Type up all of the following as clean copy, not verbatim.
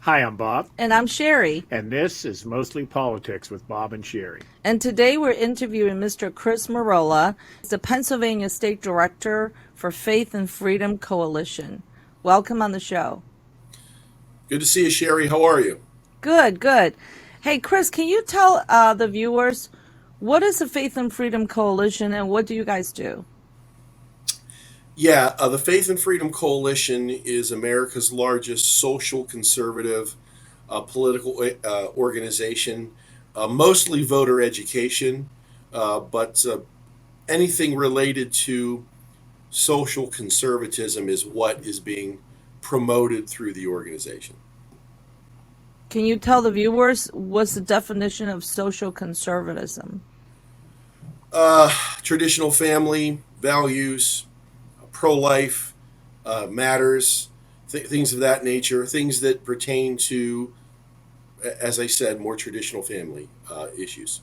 Hi, I'm Bob, And I'm Sherry. and this is Mostly Politics with Bob and Sherry. And today we're interviewing Mr. Chris Merola, the Pennsylvania State Director for Faith and Freedom Coalition. Welcome on the show. Good to see you, Sherry. How are you? Good, good. Hey, Chris, can you tell the viewers what is the Faith and Freedom Coalition and what do you guys do? Yeah, the Faith and Freedom Coalition is America's largest social conservative political organization, mostly voter education, but anything related to social conservatism is what is being promoted through the organization. Can you tell the viewers what's the definition of social conservatism? Traditional family values, pro-life matters, things of that nature, things that pertain to, as I said, more traditional family issues.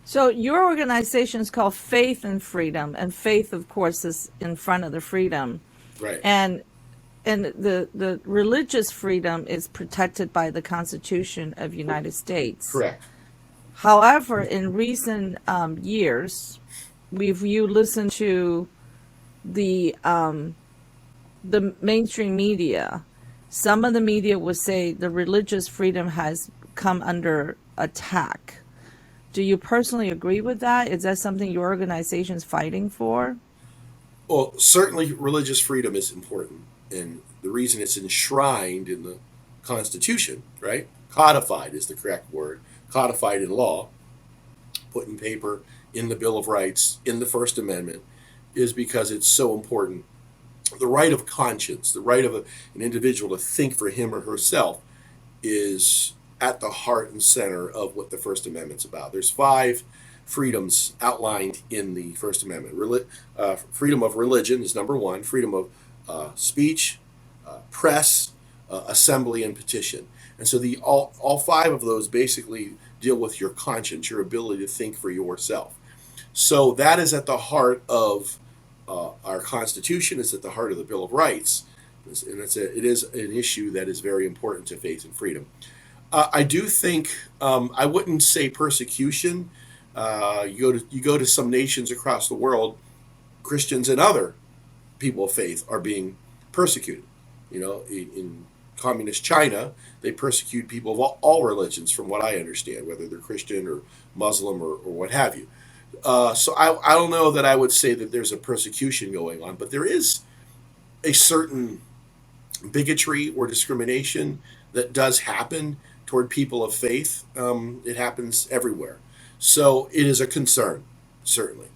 So your organization is called Faith and Freedom, and faith, of course, is in front of the freedom. Right. And the religious freedom is protected by the Constitution of the United States. Correct. However, in recent years, you listened to the mainstream media. Some of the media would say the religious freedom has come under attack. Do you personally agree with that? Is that something your organization is fighting for? Well, certainly religious freedom is important, and the reason it's enshrined in the Constitution, right? Codified is the correct word, codified in law, put in paper in the Bill of Rights, in the First Amendment, is because it's so important. The right of conscience, the right of an individual to think for him or herself, is at the heart and center of what the First Amendment's about. There's 5 freedoms outlined in the First Amendment. Freedom of religion is number 1. Freedom of speech, press, assembly, and petition. And so all 5 of those basically deal with your conscience, your ability to think for yourself. So that is at the heart of our Constitution. It's at the heart of the Bill of Rights, and it is an issue that is very important to faith and freedom. I do think I wouldn't say persecution. You go to some nations across the world, Christians and other people of faith are being persecuted. You know, in communist China, they persecute people of all religions, from what I understand, whether they're Christian or Muslim or what have you. So I don't know that I would say that there's a persecution going on, but there is a certain bigotry or discrimination that does happen toward people of faith. It happens everywhere. So it is a concern, certainly.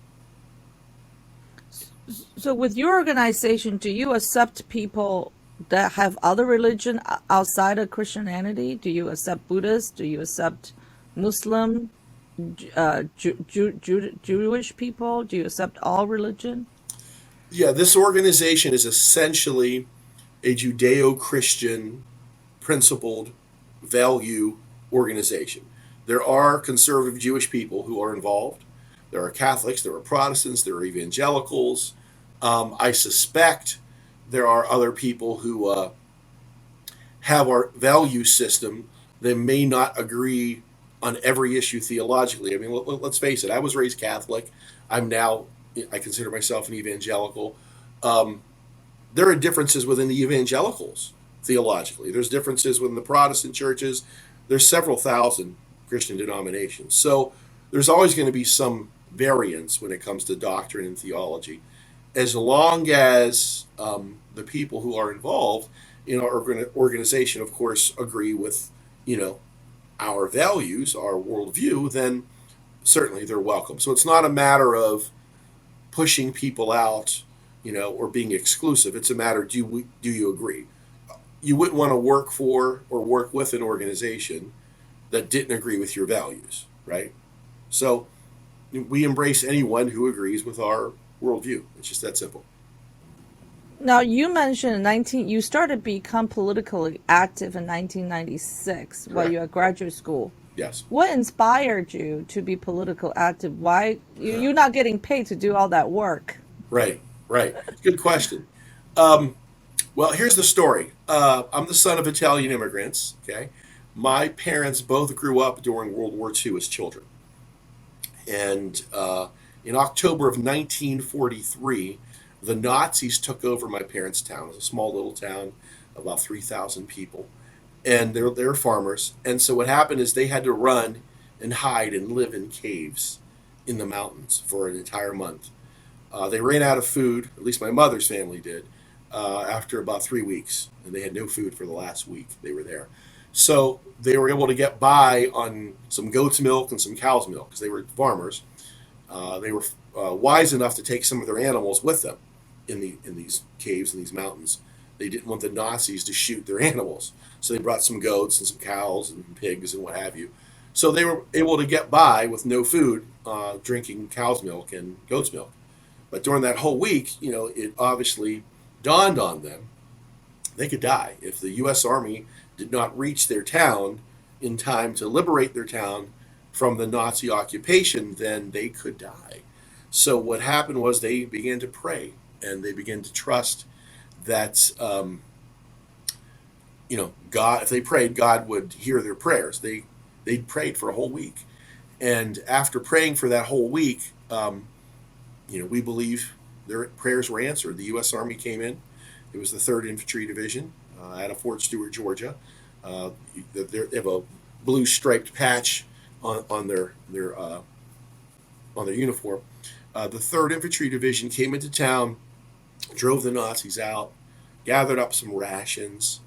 So with your organization, do you accept people that have other religion outside of Christianity? Do you accept Buddhists? Do you accept Muslim, Jewish people? Do you accept all religion? Yeah, this organization is essentially a Judeo-Christian principled value organization. There are conservative Jewish people who are involved. There are Catholics, there are Protestants, there are evangelicals. I suspect there are other people who have our value system. They may not agree on every issue theologically. I mean, let's face it. I was raised Catholic. I consider myself an evangelical. There are differences within the evangelicals theologically. There's differences within the Protestant churches. There's several thousand Christian denominations. So there's always going to be some variance when it comes to doctrine and theology, as long as the people who are involved in our organization, of course, agree with, our values, our worldview, then certainly they're welcome. So it's not a matter of pushing people out, or being exclusive. It's a matter, do you agree? You wouldn't want to work for or work with an organization that didn't agree with your values, right? So we embrace anyone who agrees with our worldview. It's just that simple. Now, you mentioned you started to become politically active in 1996 while Correct. you were at graduate school. Yes. What inspired you to be political active? Why you're not getting paid to do all that work? Right. Good question. Well, here's the story. I'm the son of Italian immigrants. Okay, my parents both grew up during World War II as children, and in October of 1943, the Nazis took over my parents' town. It was a small little town, about 3,000 people, and they're farmers. And so what happened is they had to run and hide and live in caves in the mountains for an entire month. They ran out of food, at least my mother's family did, after about 3 weeks, and they had no food for the last week they were there. So they were able to get by on some goat's milk and some cow's milk because they were farmers. They were wise enough to take some of their animals with them in these caves in these mountains. They didn't want the Nazis to shoot their animals, so they brought some goats and some cows and pigs and what have you. So they were able to get by with no food, drinking cow's milk and goat's milk. But during that whole week, it obviously dawned on them they could die if the U.S. Army did not reach their town in time to liberate their town from the Nazi occupation. Then they could die. So what happened was they began to pray and they began to trust that God, if they prayed, God would hear their prayers. They prayed for a whole week, and after praying for that whole week, we believe their prayers were answered. The U.S. Army came in. It was the 3rd Infantry Division out of Fort Stewart, Georgia. They have a blue striped patch on their uniform. The 3rd Infantry Division came into town, drove the Nazis out, gathered up some rations,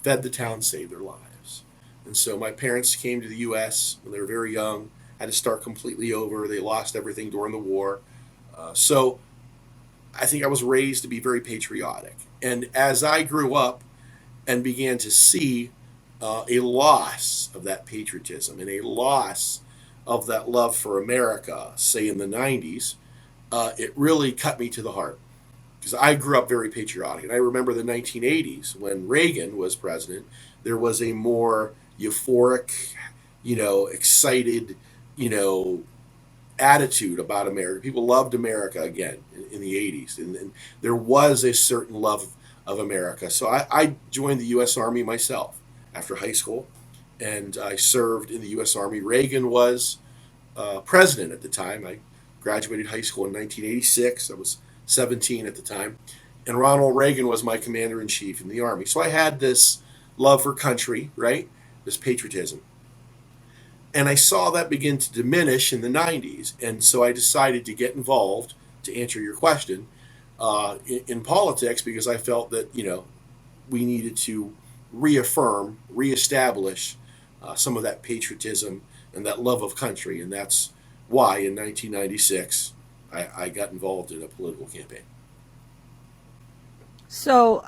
fed the town, saved their lives. And so my parents came to the U.S. when they were very young, had to start completely over. They lost everything during the war. So I think I was raised to be very patriotic. And as I grew up and began to see a loss of that patriotism and a loss of that love for America, say in the 90s, it really cut me to the heart because I grew up very patriotic. And I remember the 1980s when Reagan was president, there was a more euphoric, excited, attitude about America. People loved America again in the 80s. And there was a certain love of America. So I joined the U.S. Army myself after high school, and I served in the U.S. Army. Reagan was president at the time. I graduated high school in 1986. I was 17 at the time. And Ronald Reagan was my commander-in-chief in the Army. So I had this love for country, right? This patriotism. And I saw that begin to diminish in the 90s. And so I decided to get involved, to answer your question, in politics because I felt that, we needed to reestablish some of that patriotism and that love of country. And that's why in 1996 I got involved in a political campaign. So,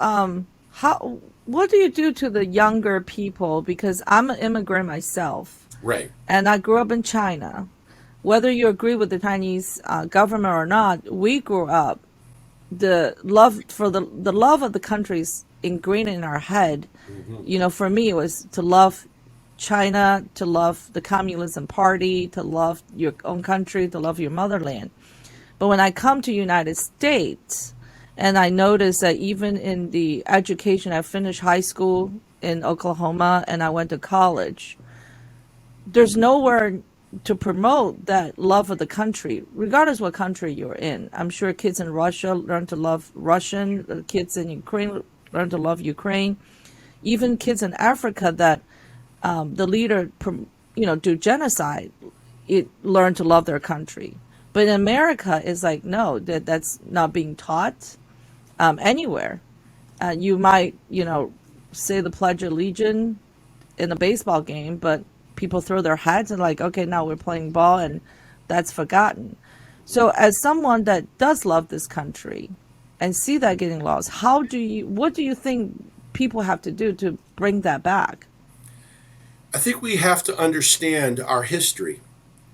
what do you do to the younger people? Because I'm an immigrant myself. Right. And I grew up in China. Whether you agree with the Chinese government or not, we grew up. The love for the love of the country is ingrained in our head. Mm-hmm. For me, it was to love China, to love the Communism Party, to love your own country, to love your motherland. But when I come to United States, and I notice that even in the education, I finished high school in Oklahoma and I went to college. There's nowhere to promote that love of the country, regardless what country you're in. I'm sure kids in Russia learn to love Russian, kids in Ukraine learn to love Ukraine, even kids in Africa that the leader, do genocide, it learn to love their country. But in America, it's like, no, that's not being taught anywhere. You might, say the Pledge of Allegiance in a baseball game, but people throw their hats and like, okay, now we're playing ball, and that's forgotten. So as someone that does love this country and see that getting lost, what do you think people have to do to bring that back? I think we have to understand our history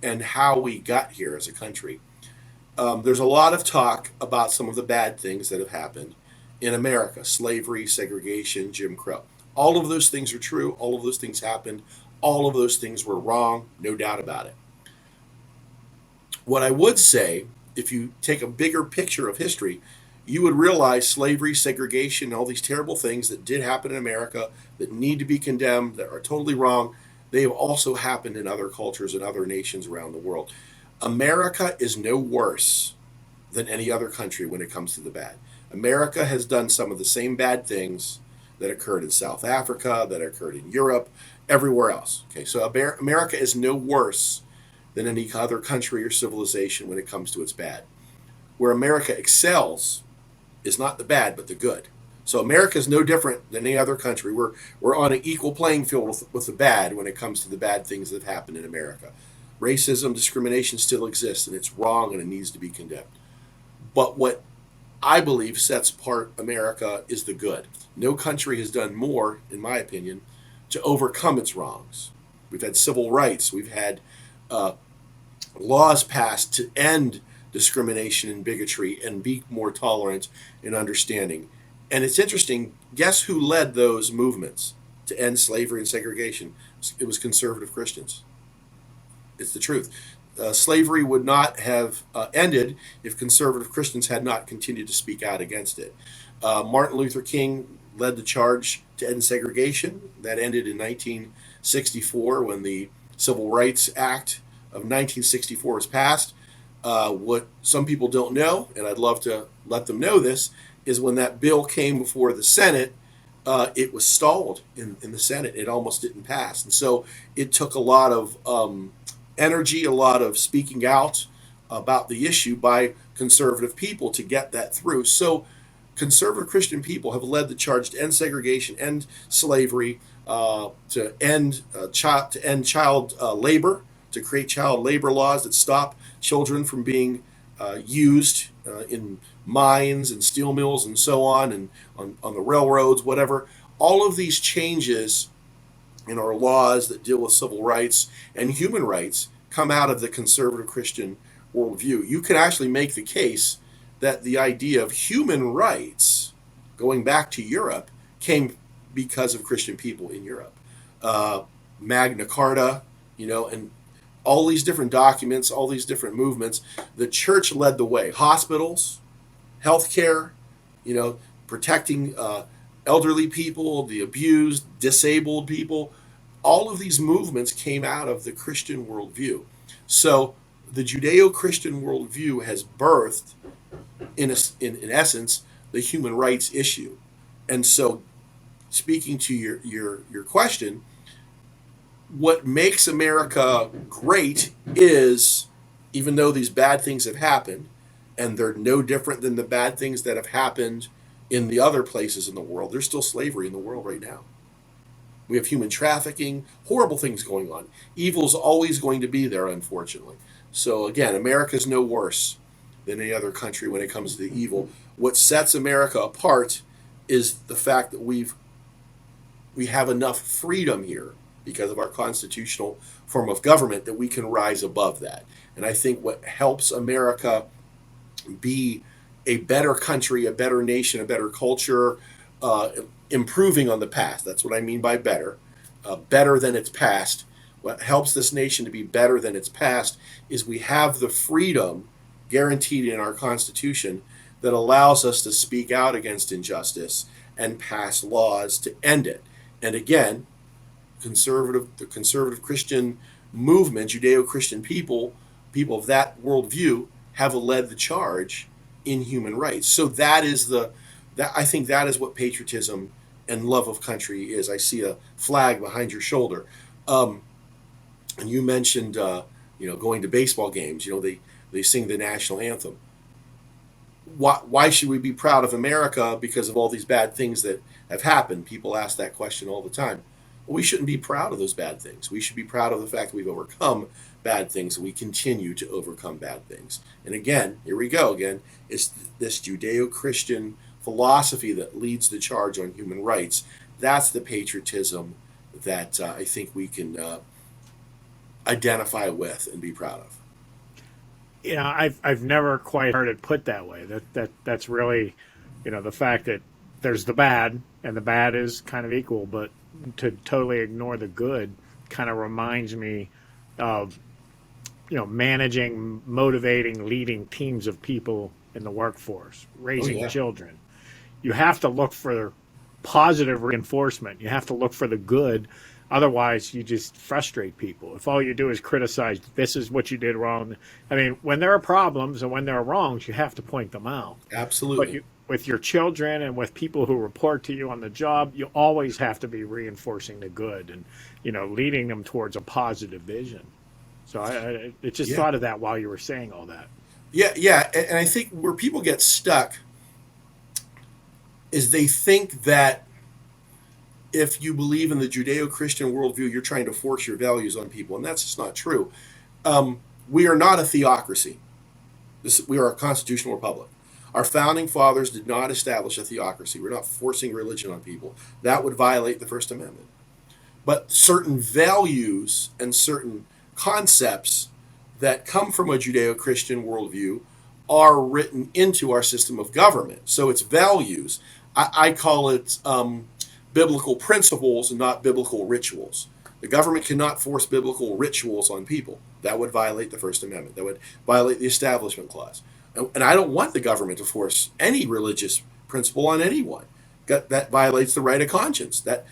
and how we got here as a country. There's a lot of talk about some of the bad things that have happened in America: slavery, segregation, Jim Crow. All of those things are true. All of those things happened. All of those things were wrong, no doubt about it. What I would say, if you take a bigger picture of history, you would realize slavery, segregation, all these terrible things that did happen in America that need to be condemned, that are totally wrong, they have also happened in other cultures and other nations around the world. America is no worse than any other country when it comes to the bad. America has done some of the same bad things that occurred in South Africa, that occurred in Europe, everywhere else. Okay, so America is no worse than any other country or civilization when it comes to its bad. Where America excels is not the bad, but the good. So America is no different than any other country. We're on an equal playing field with the bad when it comes to the bad things that have happened in America. Racism, discrimination still exists, and it's wrong, and it needs to be condemned. But what I believe sets apart America is the good. No country has done more, in my opinion, to overcome its wrongs. We've had civil rights. We've had laws passed to end discrimination and bigotry and be more tolerant and understanding. And it's interesting, guess who led those movements to end slavery and segregation? It was conservative Christians. It's the truth. Slavery would not have ended if conservative Christians had not continued to speak out against it. Martin Luther King led the charge to end segregation. That ended in 1964 when the Civil Rights Act of 1964 was passed. What some people don't know, and I'd love to let them know this, is when that bill came before the Senate, it was stalled in the Senate. It almost didn't pass. And so it took a lot of energy, a lot of speaking out about the issue by conservative people to get that through. So conservative Christian people have led the charge to end segregation, end slavery, to end child labor, to create child labor laws that stop children from being used in mines and steel mills and so on, and on the railroads, whatever. All of these changes in our laws that deal with civil rights and human rights come out of the conservative Christian worldview. You can actually make the case that the idea of human rights, going back to Europe, came because of Christian people in Europe. Magna Carta, and all these different documents, all these different movements, the church led the way. Hospitals, healthcare, protecting elderly people, the abused, disabled people. All of these movements came out of the Christian worldview. So the Judeo-Christian worldview has birthed, in essence, the human rights issue. And so, speaking to your question, what makes America great is, even though these bad things have happened, and they're no different than the bad things that have happened in the other places in the world, there's still slavery in the world right now. We have human trafficking, horrible things going on. Evil's always going to be there, unfortunately. So again, America's no worse than any other country when it comes to the evil. What sets America apart is the fact that we have enough freedom here because of our constitutional form of government that we can rise above that. And I think what helps America be a better country, a better nation, a better culture, improving on the past. That's what I mean by better. Better than its past. What helps this nation to be better than its past is we have the freedom guaranteed in our Constitution that allows us to speak out against injustice and pass laws to end it. And again, the conservative Christian movement, Judeo-Christian people of that worldview have led the charge in human rights. So I think that is what patriotism and love of country is. I see a flag behind your shoulder. And you mentioned, going to baseball games. They sing the national anthem. Why should we be proud of America because of all these bad things that have happened? People ask that question all the time. Well, we shouldn't be proud of those bad things. We should be proud of the fact that we've overcome bad things and we continue to overcome bad things. And again, here we go again. It's this Judeo-Christian philosophy that leads the charge on human rights. That's the patriotism that I think we can identify with and be proud of. I've never quite heard it put that way. That's really, the fact that there's the bad and the bad is kind of equal, but to totally ignore the good kind of reminds me of, managing, motivating, leading teams of people in the workforce, Oh raising yeah. children. You have to look for positive reinforcement. You have to look for the good. Otherwise, you just frustrate people. If all you do is criticize, this is what you did wrong. I mean, when there are problems and when there are wrongs, you have to point them out. But Absolutely. with your children and with people who report to you on the job, you always have to be reinforcing the good and, leading them towards a positive vision. So I just Yeah. thought of that while you were saying all that. Yeah, yeah. And I think where people get stuck is they think that if you believe in the Judeo-Christian worldview, you're trying to force your values on people, and that's just not true. We are not a theocracy. We are a constitutional republic. Our founding fathers did not establish a theocracy. We're not forcing religion on people. That would violate the First Amendment. But certain values and certain concepts that come from a Judeo-Christian worldview are written into our system of government. So it's values. I call it biblical principles and not biblical rituals. The government cannot force biblical rituals on people. That would violate the First Amendment. That would violate the Establishment Clause. And I don't want the government to force any religious principle on anyone. That violates the right of conscience. That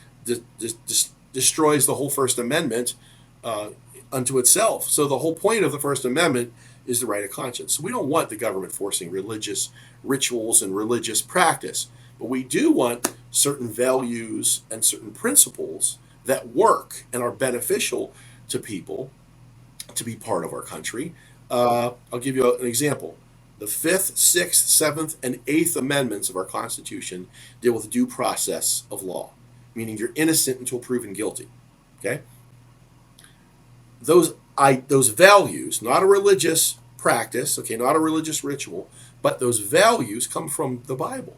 destroys the whole First Amendment unto itself. So the whole point of the First Amendment is the right of conscience. So we don't want the government forcing religious rituals and religious practice. But we do want certain values and certain principles that work and are beneficial to people to be part of our country. I'll give you an example. The Fifth, Sixth, Seventh, and Eighth Amendments of our Constitution deal with due process of law, meaning you're innocent until proven guilty. Okay, those values, not a religious practice, okay, not a religious ritual, but those values come from the Bible.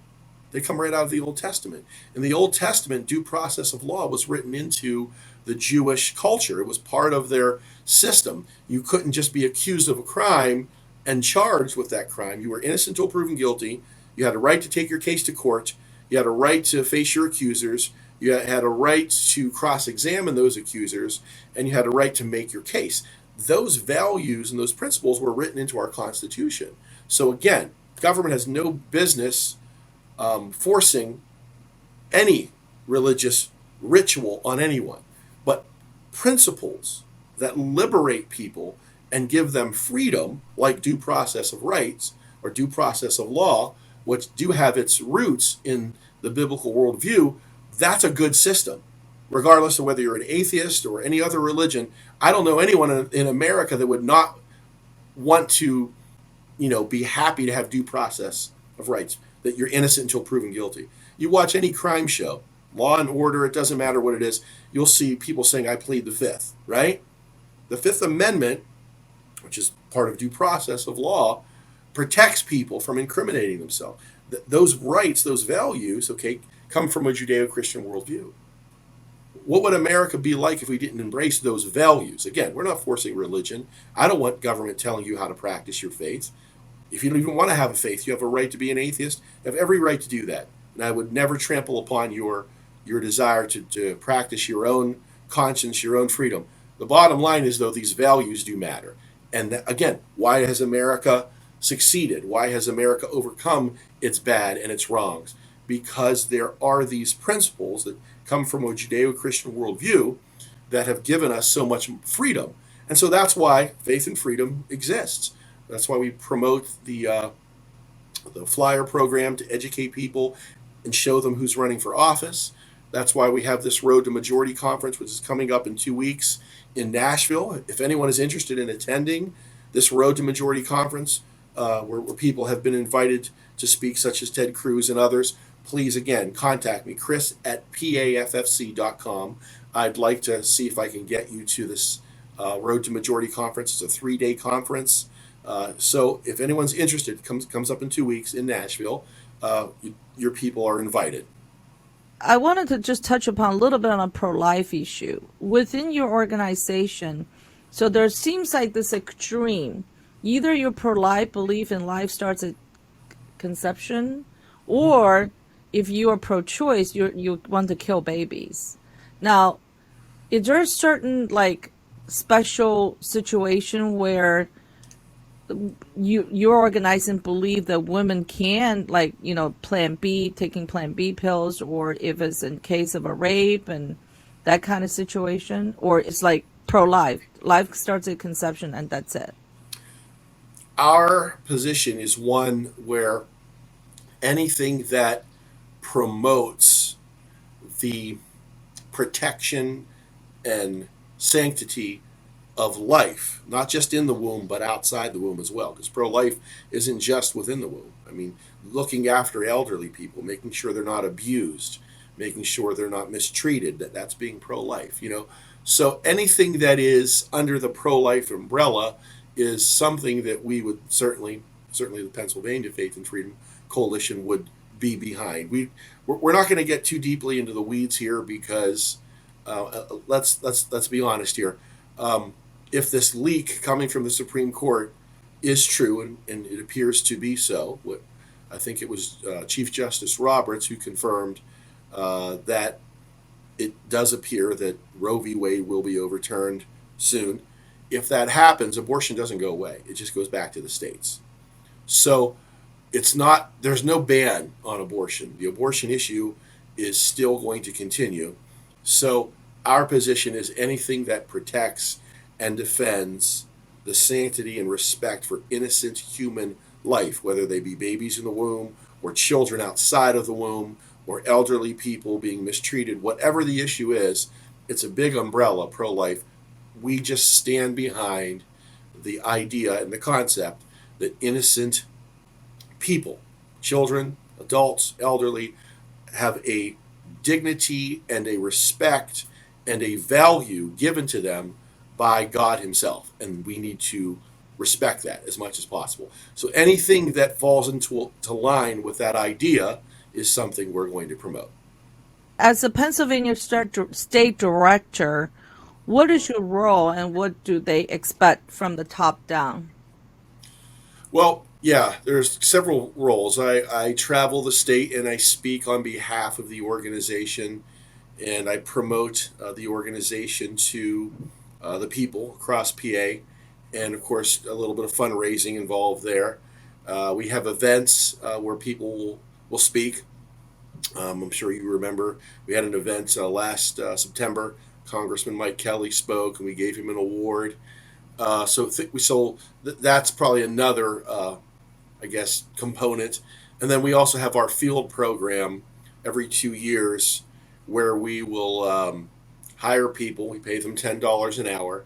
They come right out of the Old Testament. In the Old Testament, due process of law was written into the Jewish culture. It was part of their system. You couldn't just be accused of a crime and charged with that crime. You were innocent until proven guilty. You had a right to take your case to court. You had a right to face your accusers. You had a right to cross-examine those accusers, and you had a right to make your case. Those values and those principles were written into our Constitution. So again, government has no business forcing any religious ritual on anyone, but principles that liberate people and give them freedom, like due process of rights or due process of law, which do have its roots in the biblical worldview, that's a good system. Regardless of whether you're an atheist or any other religion, I don't know anyone in America that would not want to, be happy to have due process of rights, that you're innocent until proven guilty. You watch any crime show, Law and Order, it doesn't matter what it is, you'll see people saying, I plead the Fifth, right? The Fifth Amendment, which is part of due process of law, protects people from incriminating themselves. Those rights, those values, okay, come from a Judeo-Christian worldview. What would America be like if we didn't embrace those values? Again, we're not forcing religion. I don't want government telling you how to practice your faith. If you don't even want to have a faith, you have a right to be an atheist. You have every right to do that. And I would never trample upon your desire to practice your own conscience, your own freedom. The bottom line is, though, these values do matter. And again, why has America succeeded? Why has America overcome its bad and its wrongs? Because there are these principles that come from a Judeo-Christian worldview that have given us so much freedom. And so that's why faith and freedom exists. That's why we promote the flyer program to educate people and show them who's running for office. That's why we have this Road to Majority conference, which is coming up in 2 weeks in Nashville. If anyone is interested in attending this Road to Majority conference, where people have been invited to speak, such as Ted Cruz and others, please, again, contact me, chris@paffc.com. I'd like to see if I can get you to this Road to Majority conference. It's a 3-day conference. So if anyone's interested, comes up in 2 weeks in Nashville, your people are invited. I wanted to just touch upon a little bit on a pro-life issue within your organization. So there seems like this extreme. Either you're pro-life, belief in life starts at conception, or if you are pro-choice, you want to kill babies. Now, is there a certain special situation where your organizing believe that women can, like, plan B, taking plan B pills, or if it's in case of a rape and that kind of situation, or it's like pro-life, life starts at conception and that's it. Our position is one where anything that promotes the protection and sanctity of life, not just in the womb, but outside the womb as well. Because pro life isn't just within the womb. I mean, looking after elderly people, making sure they're not abused, making sure they're not mistreated, that's being pro life, you know. So anything that is under the pro life umbrella is something that we would certainly the Pennsylvania Faith and Freedom Coalition would be behind. We're not going to get too deeply into the weeds here because let's be honest here. If this leak coming from the Supreme Court is true, and it appears to be so, what I think it was Chief Justice Roberts who confirmed that it does appear that Roe v. Wade will be overturned soon. If that happens, abortion doesn't go away; it just goes back to the states. So it's not, there's no ban on abortion. The abortion issue is still going to continue. So our position is anything that protects and defends the sanctity and respect for innocent human life, whether they be babies in the womb or children outside of the womb or elderly people being mistreated, whatever the issue is, it's a big umbrella, pro life. We just stand behind the idea and the concept that innocent people, children, adults, elderly, have a dignity and a respect and a value given to them by God Himself. And we need to respect that as much as possible. So anything that falls into line with that idea is something we're going to promote. As a Pennsylvania state director, what is your role and what do they expect from the top down? Well, yeah, there's several roles. I travel the state and I speak on behalf of the organization and I promote the organization to the people across PA, and of course, a little bit of fundraising involved there. We have events where people will speak. I'm sure you remember we had an event last September. Congressman Mike Kelly spoke, and we gave him an award. That's probably another, I guess, component. And then we also have our field program every 2 years where we will hire people. We pay them $10 an hour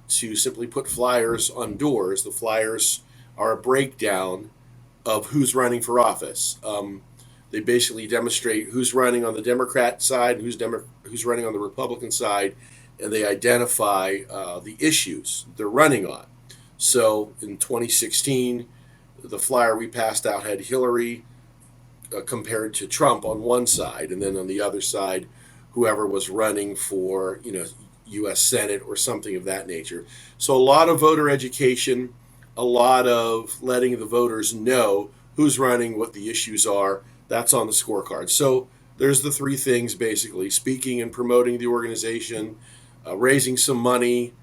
to simply put flyers on doors. The flyers are a breakdown of who's running for office. They basically demonstrate who's running on the Democrat side, who's running on the Republican side, and they identify the issues they're running on. So in 2016, the flyer we passed out had Hillary compared to Trump on one side, and then on the other side, whoever was running for U.S. Senate or something of that nature. So a lot of voter education, a lot of letting the voters know who's running, what the issues are. That's on the scorecard. So there's the three things basically: speaking and promoting the organization, raising some money,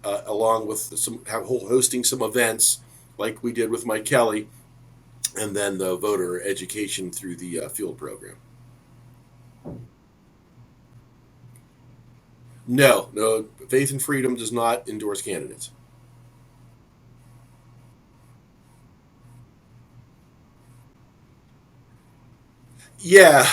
along with hosting some events like we did with Mike Kelly, and then the voter education through the field program. No, Faith and Freedom does not endorse candidates. Yeah,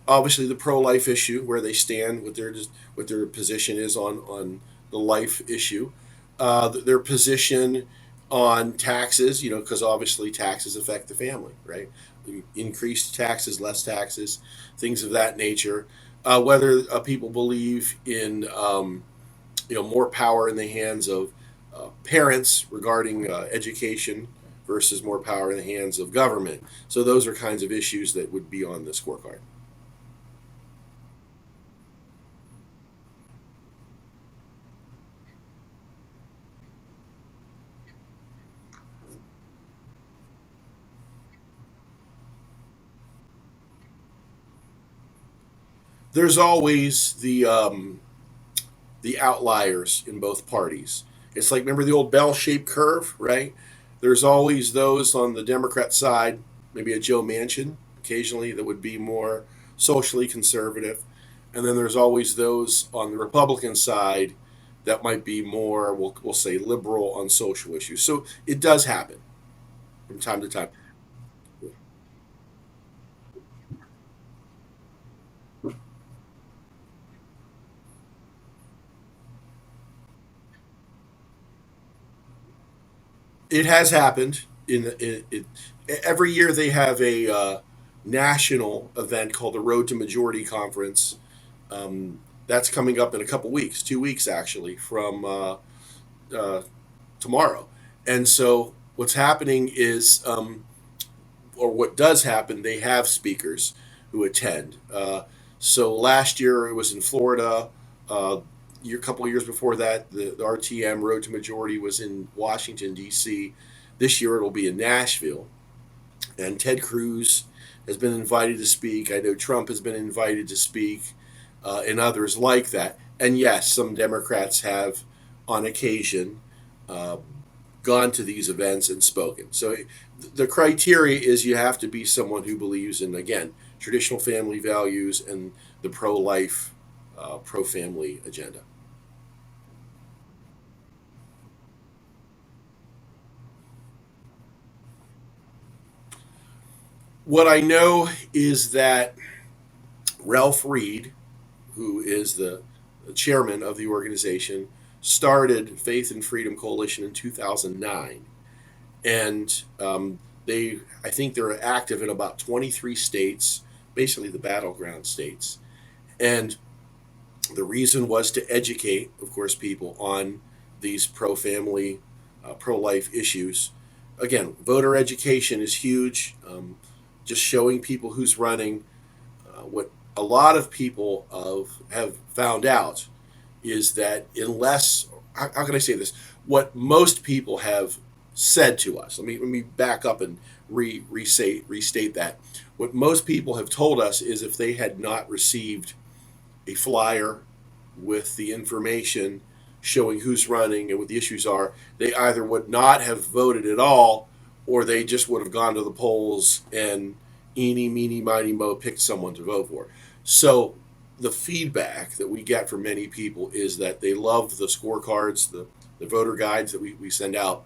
obviously the pro-life issue, where they stand, what their position is on the life issue, their position on taxes, because obviously taxes affect the family, right? Increased taxes, less taxes, things of that nature. Whether people believe in more power in the hands of parents regarding education versus more power in the hands of government. So those are kinds of issues that would be on the scorecard. There's always the outliers in both parties, It's like, remember the old bell-shaped curve, right? There's always those on the Democrat side, maybe a Joe Manchin occasionally, that would be more socially conservative. And then there's always those on the Republican side that might be more, we'll say, liberal on social issues. So it does happen from time to time. It has happened. Every year they have a national event called the Road to Majority Conference. That's coming up in a couple weeks, 2 weeks actually, from uh, tomorrow. And so what's happening is, or what does happen, they have speakers who attend. So last year it was in Florida. A couple of years before that, the RTM Road to Majority was in Washington D.C. This year it'll be in Nashville, and Ted Cruz has been invited to speak. I know Trump has been invited to speak, and others like that. And yes, some Democrats have, on occasion, uh, gone to these events and spoken. So the criteria is you have to be someone who believes in, again, traditional family values and the pro-life, pro-family agenda. What I know is that Ralph Reed, who is the chairman of the organization, started Faith and Freedom Coalition in 2009, and I think they're active in about 23 states, basically the battleground states. And the reason was to educate, of course, people on these pro-family, pro-life issues. Again, voter education is huge. Just showing people who's running. What a lot of people have found out is that unless, how can I say this? What most people have said to us. Let me back up and restate that. What most people have told us is if they had not received a flyer with the information showing who's running and what the issues are, they either would not have voted at all, or they just would have gone to the polls and eeny, meeny, miny, mo picked someone to vote for. So the feedback that we get from many people is that they love the scorecards, the voter guides that we send out,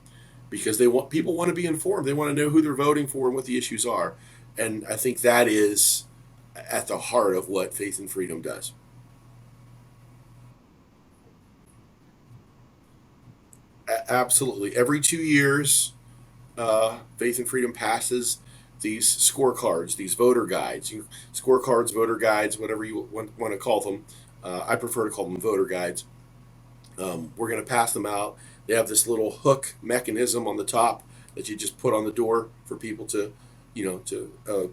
because people want to be informed. They want to know who they're voting for and what the issues are. And I think that is at the heart of what Faith and Freedom does. Absolutely. Every 2 years, Faith and Freedom passes these scorecards, these voter guides, scorecards, voter guides, whatever you want to call them. I prefer to call them voter guides. We're going to pass them out. They have this little hook mechanism on the top that you just put on the door for people to,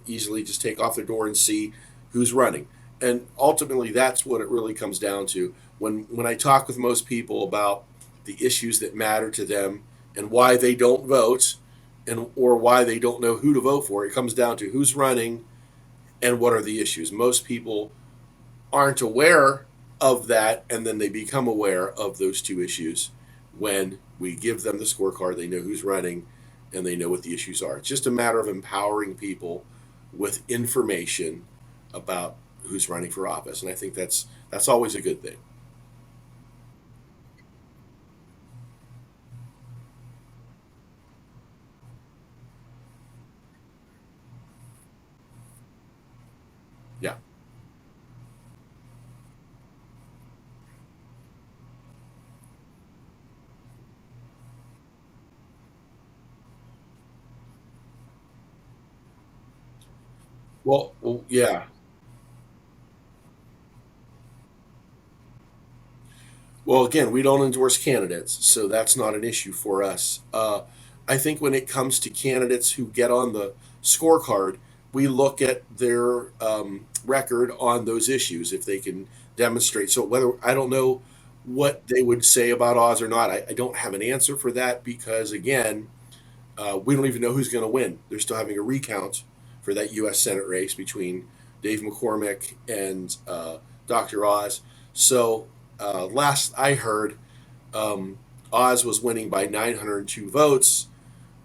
easily just take off their door and see who's running. And ultimately, that's what it really comes down to. When I talk with most people about the issues that matter to them and why they don't vote, and or why they don't know who to vote for, it comes down to who's running and what are the issues. Most people aren't aware of that, and then they become aware of those two issues when we give them the scorecard. They know who's running and they know what the issues are. It's just a matter of empowering people with information about who's running for office, and I think that's always a good thing. Yeah. Well, yeah. Well, again, we don't endorse candidates, so that's not an issue for us. I think when it comes to candidates who get on the scorecard, we look at their record on those issues if they can demonstrate. So whether I don't know what they would say about Oz or not, I don't have an answer for that because again, we don't even know who's going to win. They're still having a recount for that U.S. Senate race between Dave McCormick and Dr. Oz. So last I heard, Oz was winning by 902 votes,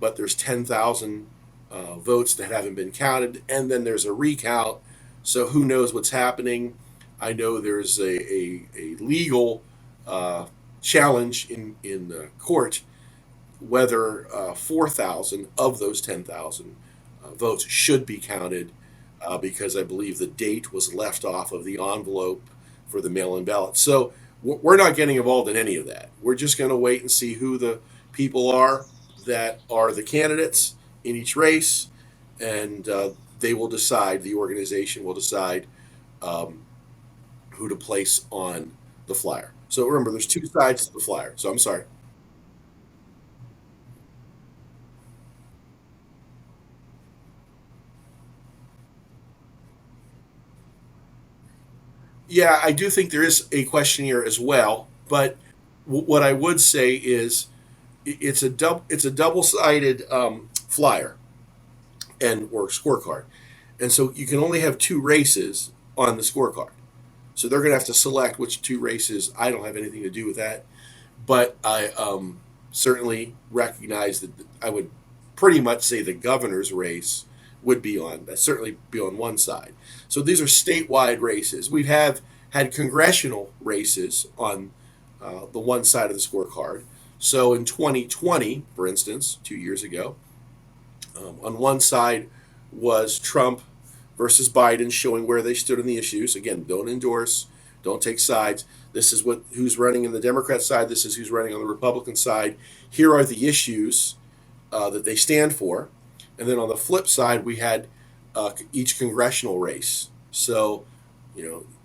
but there's 10,000 votes that haven't been counted, and then there's a recount. So who knows what's happening? I know there's a legal challenge in court whether 4,000 of those 10,000 votes should be counted because I believe the date was left off of the envelope for the mail-in ballot. So we're not getting involved in any of that. We're just going to wait and see who the people are that are the candidates in each race, and they will decide. The organization will decide who to place on the flyer. So remember, there's two sides to the flyer. So I'm sorry. Yeah, I do think there is a questionnaire as well, but what I would say is it's a double sided flyer and or scorecard, and so you can only have two races on the scorecard. So they're going to have to select which two races. I don't have anything to do with that, but I certainly recognize that I would pretty much say the governor's race would be on certainly be on one side. So these are statewide races. We have had congressional races on the one side of the scorecard. So in 2020, for instance, 2 years ago, on one side was Trump versus Biden, showing where they stood on the issues. Again, don't endorse, don't take sides. This is what who's running in the Democrat side. This is who's running on the Republican side. Here are the issues that they stand for. And then on the flip side, we had each congressional race. So,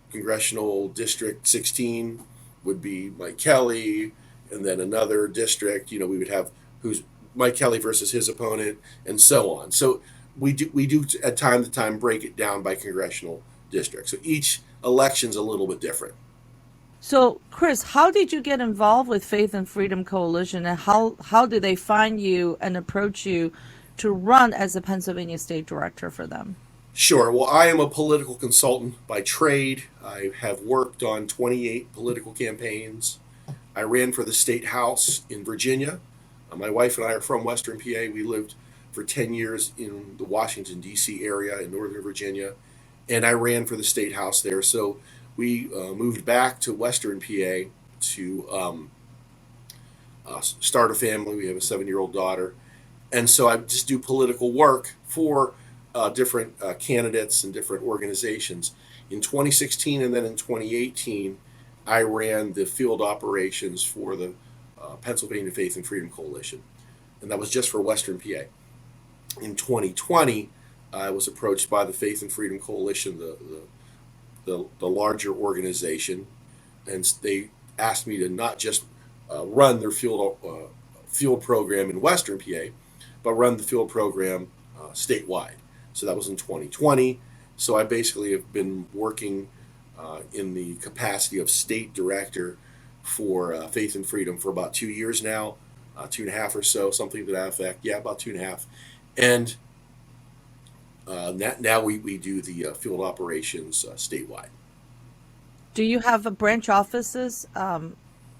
congressional district 16 would be Mike Kelly, and then another district, we would have who's Mike Kelly versus his opponent, and so on. So we do at time to time break it down by congressional district. So each election's a little bit different. So, Chris, how did you get involved with Faith and Freedom Coalition, and how did they find you and approach you to run as a Pennsylvania state director for them? Sure. Well, I am a political consultant by trade. I have worked on 28 political campaigns. I ran for the state house in Virginia. My wife and I are from Western PA. We lived for 10 years in the Washington, D.C. area in Northern Virginia, and I ran for the state house there. So we moved back to Western PA to start a family. We have a 7-year-old daughter. And so I just do political work for different candidates and different organizations. In 2016 and then in 2018, I ran the field operations for the Pennsylvania Faith and Freedom Coalition, and that was just for Western PA. In 2020, I was approached by the Faith and Freedom Coalition, the larger organization, and they asked me to not just run their field program in Western PA, but run the field program statewide. So that was in 2020. So I basically have been working in the capacity of state director for Faith and Freedom for about 2 years now, 2.5 or so, something to that effect. Yeah, about 2.5. And now we do the field operations statewide. Do you have branch offices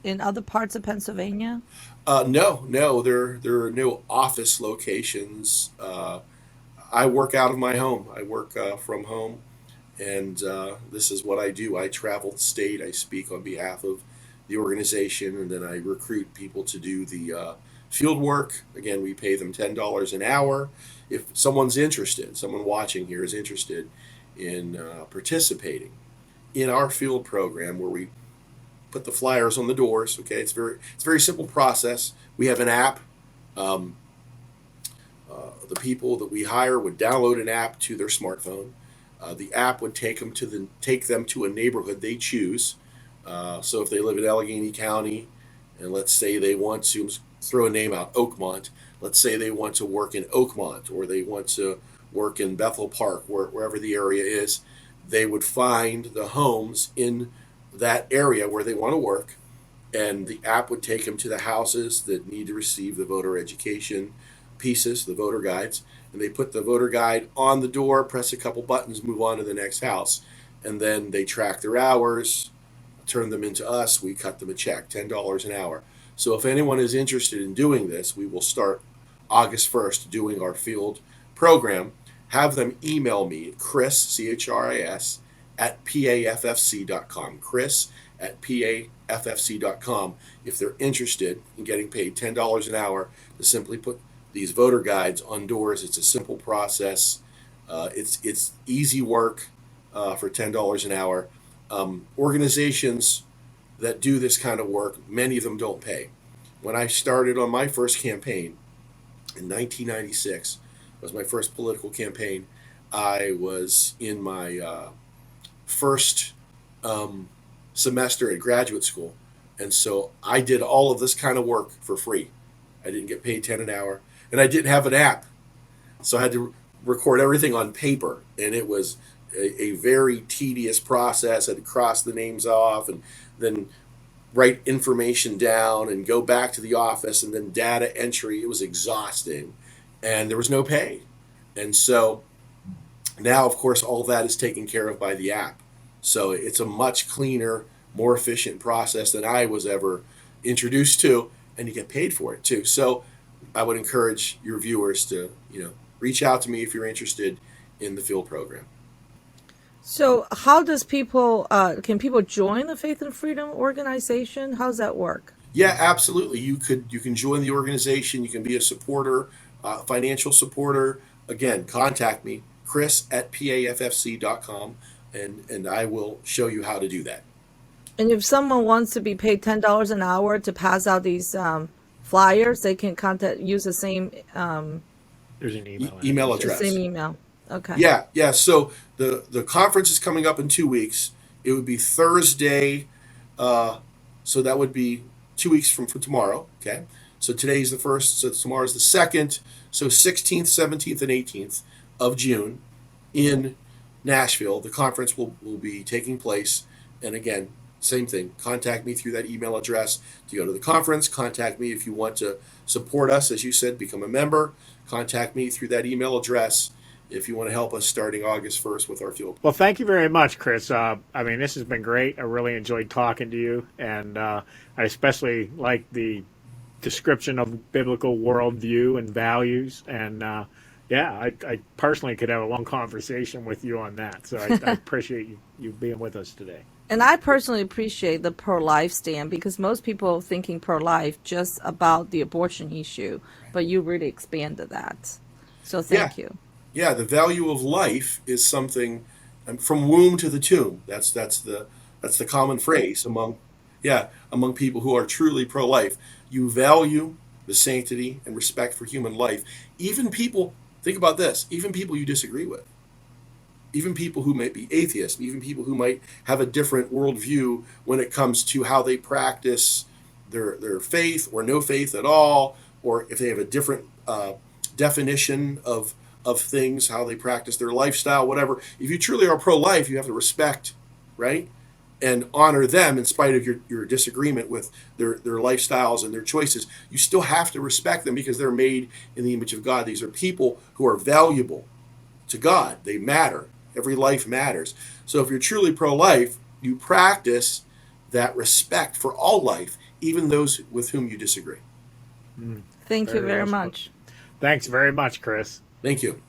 in other parts of Pennsylvania? No, there are no office locations. I work out of my home. I work from home, and this is what I do. I travel the state. I speak on behalf of the organization, and then I recruit people to do the field work. Again, we pay them $10 an hour. If someone's interested, someone watching here is interested in participating in our field program, where we put the flyers on the doors. Okay, it's a very simple process. We have an app. Um, the people that we hire would download an app to their smartphone. The app would take them to a neighborhood they choose. So if they live in Allegheny County, and let's say they want to throw a name out, Oakmont. Let's say they want to work in Oakmont, or they want to work in Bethel Park, wherever the area is. They would find the homes in that area where they want to work, and the app would take them to the houses that need to receive the voter education pieces, the voter guides, and they put the voter guide on the door, press a couple buttons, move on to the next house, and then they track their hours, turn them into us. We cut them a check, $10 an hour. So if anyone is interested in doing this, we will start August 1st doing our field program. Have them email me, Chris, C-H-R-I-S, at paffc.com. Chris at paffc.com if they're interested in getting paid $10 an hour to simply put these voter guides on doors. It's a simple process. It's easy work for $10 an hour. Organizations that do this kind of work, many of them don't pay. When I started on my first campaign in 1996, was my first political campaign. I was in my first semester at graduate school, and so I did all of this kind of work for free. I didn't get paid 10 an hour, and I didn't have an app, so I had to record everything on paper, and it was a very tedious process. I had to cross the names off and then write information down and go back to the office and then data entry. It was exhausting, and there was no pay. And so now, of course, all that is taken care of by the app. So it's a much cleaner, more efficient process than I was ever introduced to, and you get paid for it too. So I would encourage your viewers to, reach out to me if you're interested in the field program. So how does can people join the Faith and Freedom organization? How does that work? Yeah, absolutely. You can join the organization. You can be a supporter, financial supporter. Again, contact me, Chris at paffc.com, and I will show you how to do that. And if someone wants to be paid $10 an hour to pass out these flyers, they can use the same There's an email address. The same email. Okay. Yeah. So the conference is coming up in 2 weeks. It would be Thursday, so that would be 2 weeks from tomorrow. Okay. So today's the 1st, so tomorrow's the 2nd. So 16th, 17th, and 18th of June in Nashville. The conference will be taking place. And again, same thing. Contact me through that email address to go to the conference. Contact me if you want to support us, as you said, become a member. Contact me through that email address if you want to help us starting August 1st with our field. Well, thank you very much, Chris. This has been great. I really enjoyed talking to you, and I especially like the description of biblical worldview and values. And I personally could have a long conversation with you on that. So I appreciate you being with us today. And I personally appreciate the pro-life stand, because most people thinking pro-life just about the abortion issue, but you really expanded that. So thank you. Yeah, the value of life is something from womb to the tomb. That's the common phrase among people who are truly pro-life. You value the sanctity and respect for human life. Even people, think about this, even people you disagree with. Even people who might be atheists, even people who might have a different worldview when it comes to how they practice their faith or no faith at all, or if they have a different definition of things, how they practice their lifestyle, whatever. If you truly are pro-life, you have to respect, right? And honor them in spite of your disagreement with their lifestyles and their choices. You still have to respect them because they're made in the image of God. These are people who are valuable to God. They matter. Every life matters. So if you're truly pro-life, you practice that respect for all life, even those with whom you disagree. Thank you very much. Thanks very much, Chris. Thank you.